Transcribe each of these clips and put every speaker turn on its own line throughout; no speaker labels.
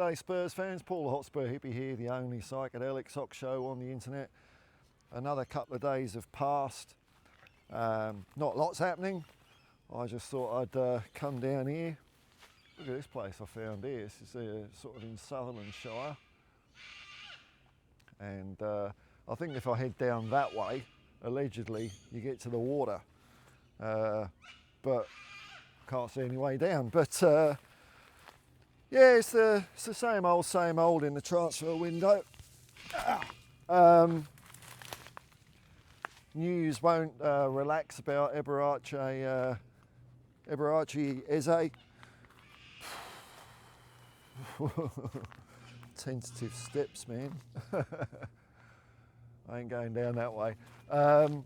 G'day Spurs fans, Paul the Hotspur hippie here, the only psychedelic sock show on the internet. Another couple of days have passed, not lots happening. I just thought I'd come down here. Look at this place I found here. This is sort of in Sutherlandshire, and I think if I head down that way, allegedly you get to the water, but can't see any way down. But yeah, it's the same old in the transfer window. News won't relax about Eze. Tentative steps, man. I ain't going down that way. And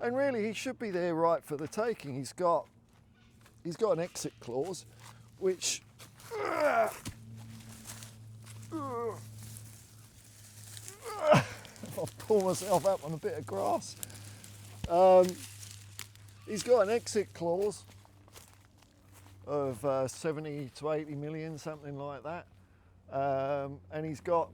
really, he should be there right for the taking. He's got an exit clause, which I'll pull myself up on a bit of grass. He's got an exit clause of 70 to 80 million, something like that, and he's got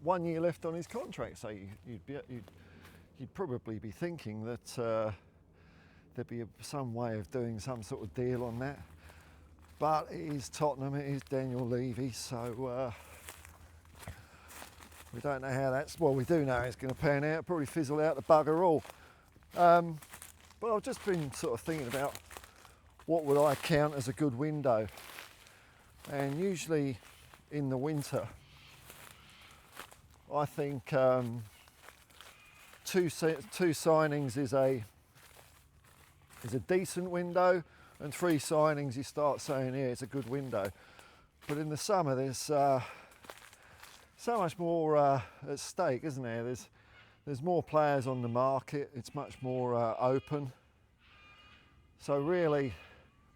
1 year left on his contract. So you'd probably be thinking that there'd be some way of doing some sort of deal on that. But it is Tottenham, it is Daniel Levy, so we don't know how well, we do know it's going to pan out, probably fizzle out the bugger all. But I've just been sort of thinking about what would I count as a good window. And usually in the winter, I think two signings is a decent window, and 3 signings you start saying, yeah, it's a good window. But in the summer there's so much more at stake, isn't there? There's more players on the market, it's much more open. So really,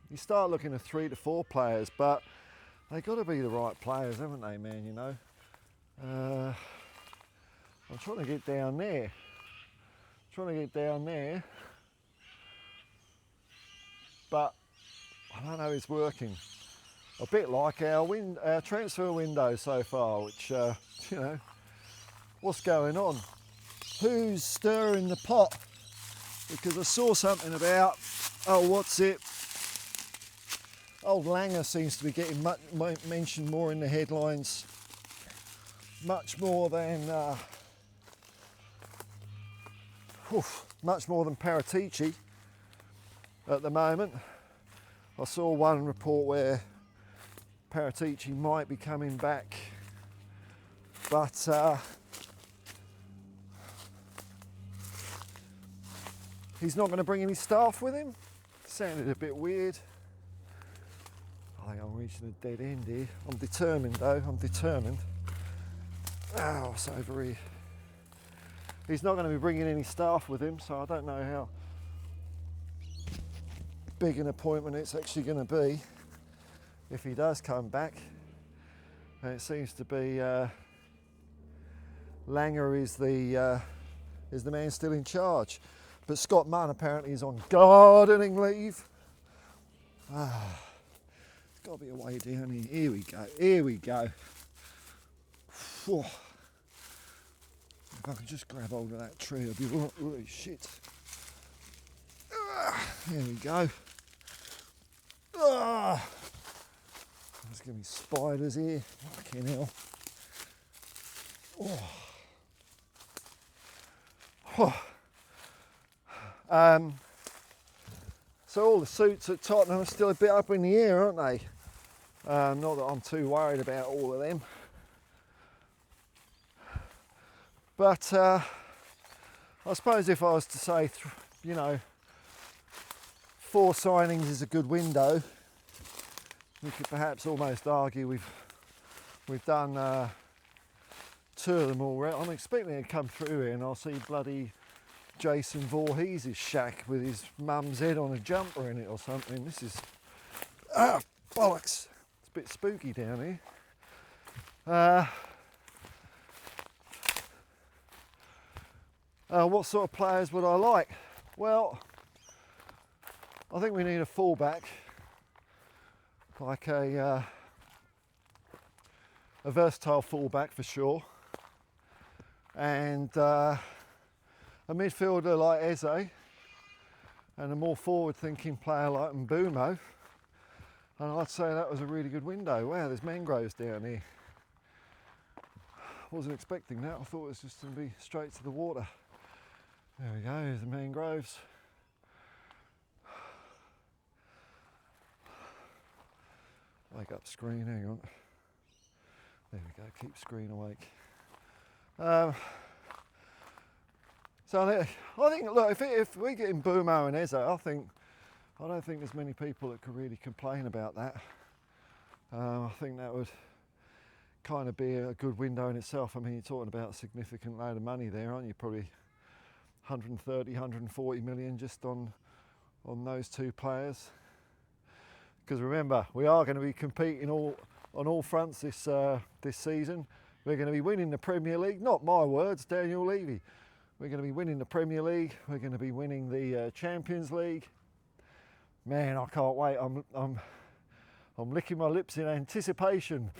you start looking at 3 to 4 players, but they've got to be the right players, haven't they, man, you know? I'm trying to get down there. But I don't know it's working. A bit like our transfer window so far, which, you know, what's going on? Who's stirring the pot? Because I saw something about, old Langer seems to be getting mentioned more in the headlines, much more than Paratici at the moment. I saw one report where Paratici might be coming back, but he's not going to bring any staff with him. Sounded a bit weird. I think I'm reaching a dead end here. I'm determined though, Oh, it's over here. He's not going to be bringing any staff with him, so I don't know how big an appointment it's actually going to be if he does come back. And it seems to be Langer is the man still in charge, but Scott Munn apparently is on gardening leave. There's got to be a way down here. Here we go. Whew. If I can just grab hold of that tree, I'll be right. Oh, shit. There we go. There's going to be spiders here. Fucking hell. So all the suits at Tottenham are still a bit up in the air, aren't they? Not that I'm too worried about all of them. But I suppose if I was to say, 4 signings is a good window, we could perhaps almost argue we've done 2 of them already. I'm expecting to come through here and I'll see bloody Jason Voorhees' shack with his mum's head on a jumper in it or something. This is bollocks. It's a bit spooky down here. What sort of players would I like? Well, I think we need a fullback. like a versatile fullback for sure, and a midfielder like Eze, and a more forward-thinking player like Mbumo. And I'd say that was a really good window. Wow, there's mangroves down here. Wasn't expecting that. I thought it was just going to be straight to the water. There we go, there's the mangroves. Wake up screen, hang on. There we go, keep screen awake. So I think, look, if we get in Mbumo and Eze, I don't think there's many people that could really complain about that. I think that would kind of be a good window in itself. I mean, you're talking about a significant load of money there, aren't you? Probably 130, 140 million just on those two players. Because remember, we are going to be competing on all fronts this season. We're going to be winning the Premier League. Not my words, Daniel Levy. We're going to be winning the Premier League. We're going to be winning the Champions League. Man, I can't wait. I'm licking my lips in anticipation,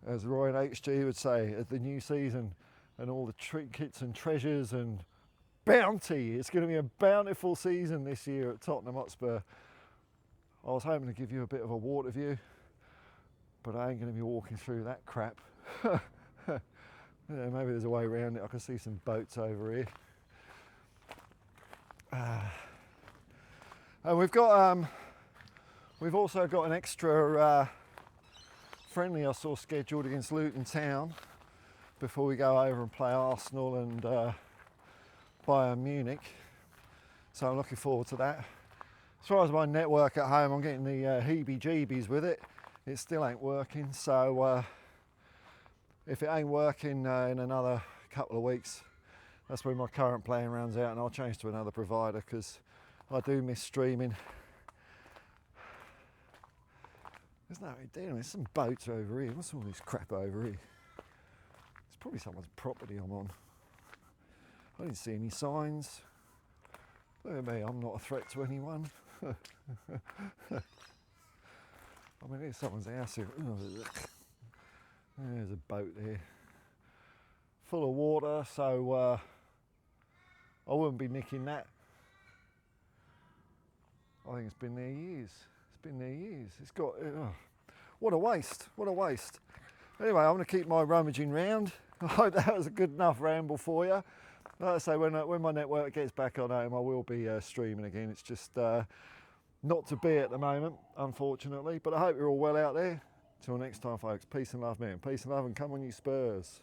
as Roy and HG would say, at the new season and all the trinkets and treasures and bounty. It's going to be a bountiful season this year at Tottenham Hotspur. I was hoping to give you a bit of a water view, but I ain't going to be walking through that crap. Yeah, maybe there's a way around it. I can see some boats over here. And we've also got an extra friendly I saw scheduled against Luton Town before we go over and play Arsenal and Bayern Munich. So I'm looking forward to that. As far as my network at home, I'm getting the heebie-jeebies with it. It still ain't working, so if it ain't working in another couple of weeks, that's when my current plan runs out and I'll change to another provider, because I do miss streaming. There's no idea, there's some boats over here. What's all this crap over here? It's probably someone's property I'm on. I didn't see any signs. Look at me, I'm not a threat to anyone. I mean, there's someone's house here. There's a boat there. Full of water, so I wouldn't be nicking that. I think it's been there years. It's been there years. It's got, what a waste, what a waste. Anyway, I'm going to keep my rummaging round. I hope that was a good enough ramble for you. Like I say, when my network gets back on home, I will be streaming again. It's just not to be at the moment, unfortunately. But I hope you're all well out there. Till next time, folks. Peace and love, man. Peace and love, and come on, you Spurs.